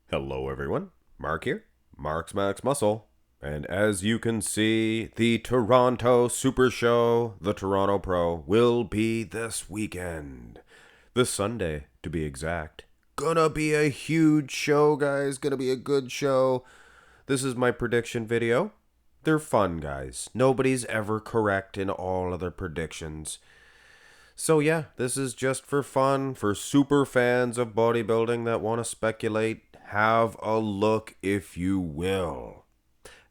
Hello, everyone. Mark here. Mark's Max Muscle. And as you can see, the Toronto Super Show, the Toronto Pro, will be this weekend. This Sunday, to be exact. Gonna be a huge show, guys. Gonna be a good show. This is my prediction video. They're fun, guys. Nobody's ever correct in all of their predictions. So yeah, this is just for fun, for super fans of bodybuilding that want to speculate. Have a look, if you will,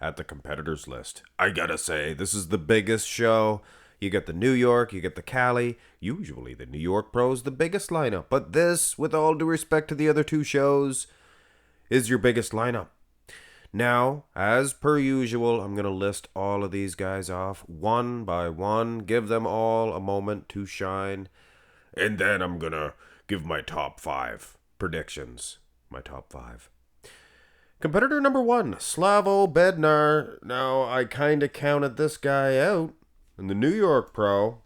at the competitors list. I gotta say, this is the biggest show. You get the New York, you get the Cali. Usually the New York Pro's the biggest lineup, but this, with all due respect to the other two shows, is your biggest lineup. Now, as per usual, I'm going to list all of these guys off one by one, give them all a moment to shine, and then I'm going to give my top 5 predictions. My top 5. Competitor number 1, Slavo Bednar. Now, I kind of counted this guy out in the New York Pro,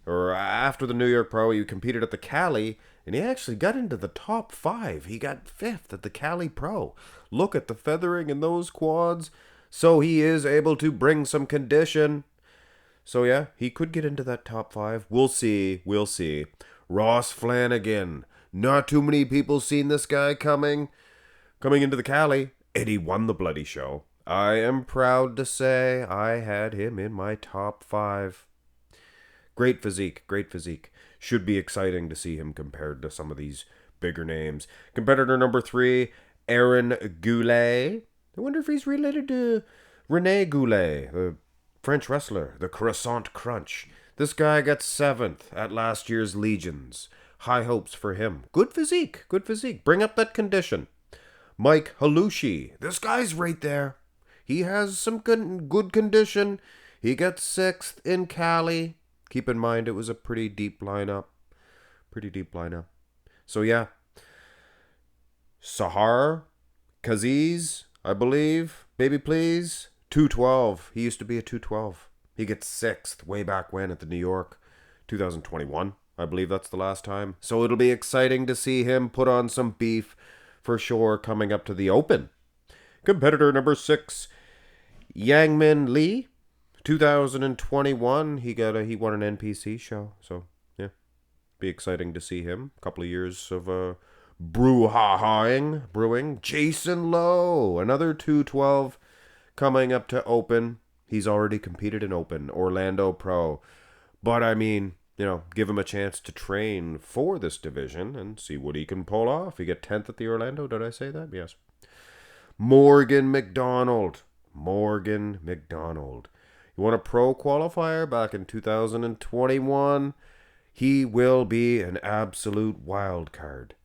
or after the New York Pro, he competed at the Cali, and he actually got into the top 5. He got 5th at the Cali Pro. Look at the feathering in those quads. So he is able to bring some condition. So yeah, he could get into that top 5. We'll see. We'll see. Ross Flanagan. Not too many people seen this guy coming into the Cali, and he won the bloody show. I am proud to say I had him in my top 5. Great physique, great physique. Should be exciting to see him compared to some of these bigger names. Competitor number 3, Aaron Goulet. I wonder if he's related to Rene Goulet, the French wrestler, the Croissant Crunch. This guy got 7th at last year's Legions. High hopes for him. Good physique, good physique. Bring up that condition. Mike Halushi. This guy's right there. He has some good condition. He got 6th in Cali. Keep in mind, it was a pretty deep lineup. So yeah. Sahar Kaziz, I believe. Baby please. 212. He used to be a 212. He gets 6th way back when at the New York. 2021. I believe that's the last time. So it'll be exciting to see him put on some beef for sure coming up to the Open. Competitor number 6, Yangmin Lee. 2021, he won an NPC show, so yeah, be exciting to see him. A couple of years of brewing. Jason Lowe, another 212 coming up to Open. He's already competed in Open, Orlando Pro, but I mean, give him a chance to train for this division and see what he can pull off. He got 10th at the Orlando. Did I say that? Yes. Morgan McDonald. He won a pro qualifier back in 2021. He will be an absolute wild card.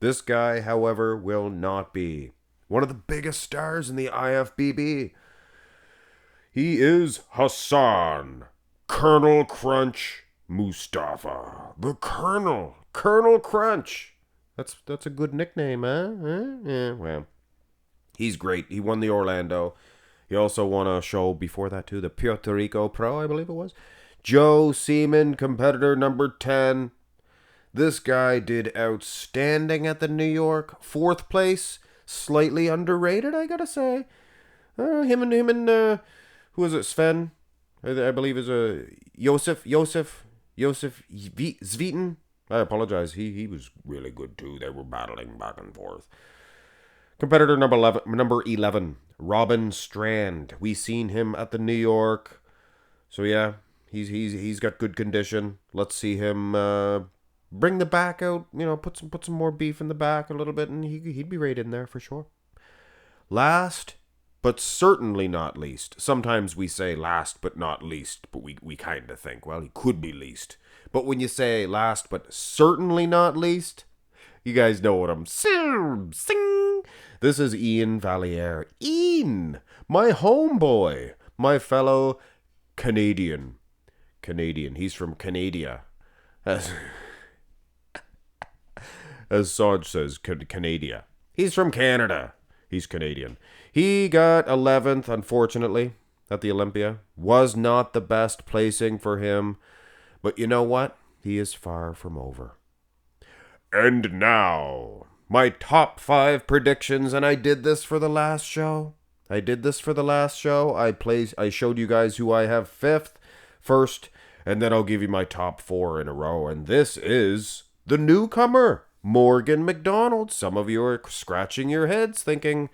This guy, however, will not be one of the biggest stars in the IFBB. He is Hassan Colonel Crunch Mustafa. The Colonel Crunch. That's a good nickname, huh? Yeah, well, he's great. He won the Orlando. He also won a show before that too, the Puerto Rico Pro, I believe it was. Joe Seaman, competitor number 10. This guy did outstanding at the New York. 4th place, slightly underrated, I gotta say. Him and who is it? Sven, I believe is a Josef Zvitin. I apologize. He was really good too. They were battling back and forth. Competitor number 11, Robin Strand. We seen him at the New York. So yeah, he's got good condition. Let's see him bring the back out, put some more beef in the back a little bit, and he'd be right in there for sure. Last but certainly not least. Sometimes we say last but not least, but we kind of think, well, he could be least. But when you say last but certainly not least, you guys know what I'm saying. This is Ian Valliere. Ian, my homeboy, my fellow Canadian. He's from Canada. As Saj says, Canada. He's from Canada. He's Canadian. He got 11th, unfortunately, at the Olympia. Was not the best placing for him. But you know what? He is far from over. And now, my top 5 predictions, and I did this for the last show. I showed you guys who I have first, and then I'll give you my top 4 in a row. And this is the newcomer, Morgan McDonald. Some of you are scratching your heads thinking,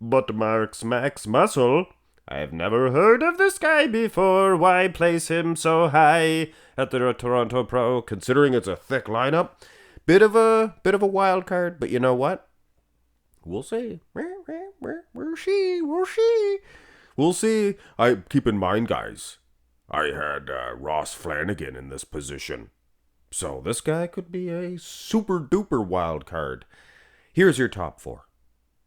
but Max Muscle, I've never heard of this guy before. Why place him so high at the Toronto Pro, considering it's a thick lineup? Bit of a wild card, but you know what? We'll see. We'll see. I keep in mind, guys, I had Ross Flanagan in this position, so this guy could be a super duper wild card. Here's your top 4.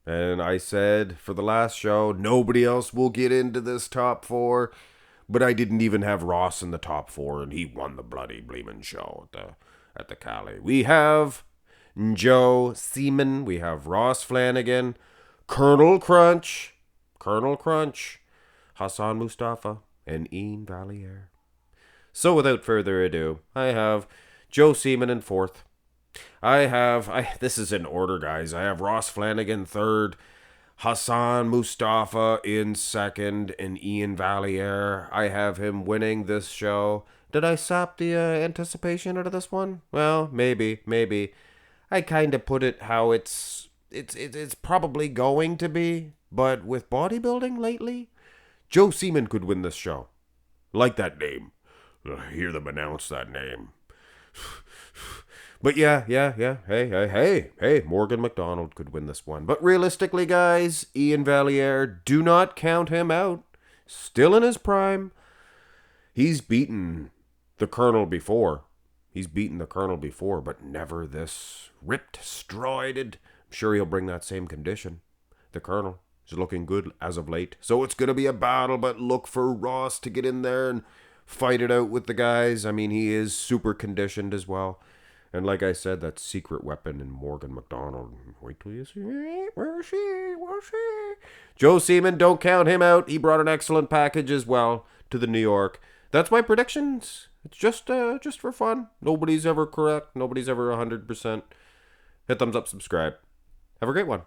And I said for the last show, nobody else will get into this top 4. But I didn't even have Ross in the top 4, and he won the bloody bleemin' show at the Cali. We have Joe Seaman. We have Ross Flanagan, Colonel Crunch, Hassan Mustafa, and Ian Valliere. So without further ado, I have Joe Seaman in 4th. This is in order, guys. I have Ross Flanagan 3rd, Hassan Mustafa in 2nd, and Ian Valliere. I have him winning this show. Did I sap the anticipation out of this one? Well, maybe. I kind of put it how it's probably going to be, but with bodybuilding lately, Joe Seaman could win this show. Like that name. Hear them announce that name. But yeah. Hey, Morgan McDonald could win this one. But realistically, guys, Ian Valliere, do not count him out. Still in his prime. He's beaten the Colonel before, but never this ripped, steroided. I'm sure he'll bring that same condition. The Colonel is looking good as of late. So it's going to be a battle, but look for Ross to get in there and fight it out with the guys. I mean, he is super conditioned as well. And like I said, that secret weapon in Morgan McDonald. Wait till you see it. Where's she? Joe Seaman, don't count him out. He brought an excellent package as well to the New York. That's my predictions. It's just for fun. Nobody's ever correct. Nobody's ever 100%. Hit thumbs up, subscribe. Have a great one.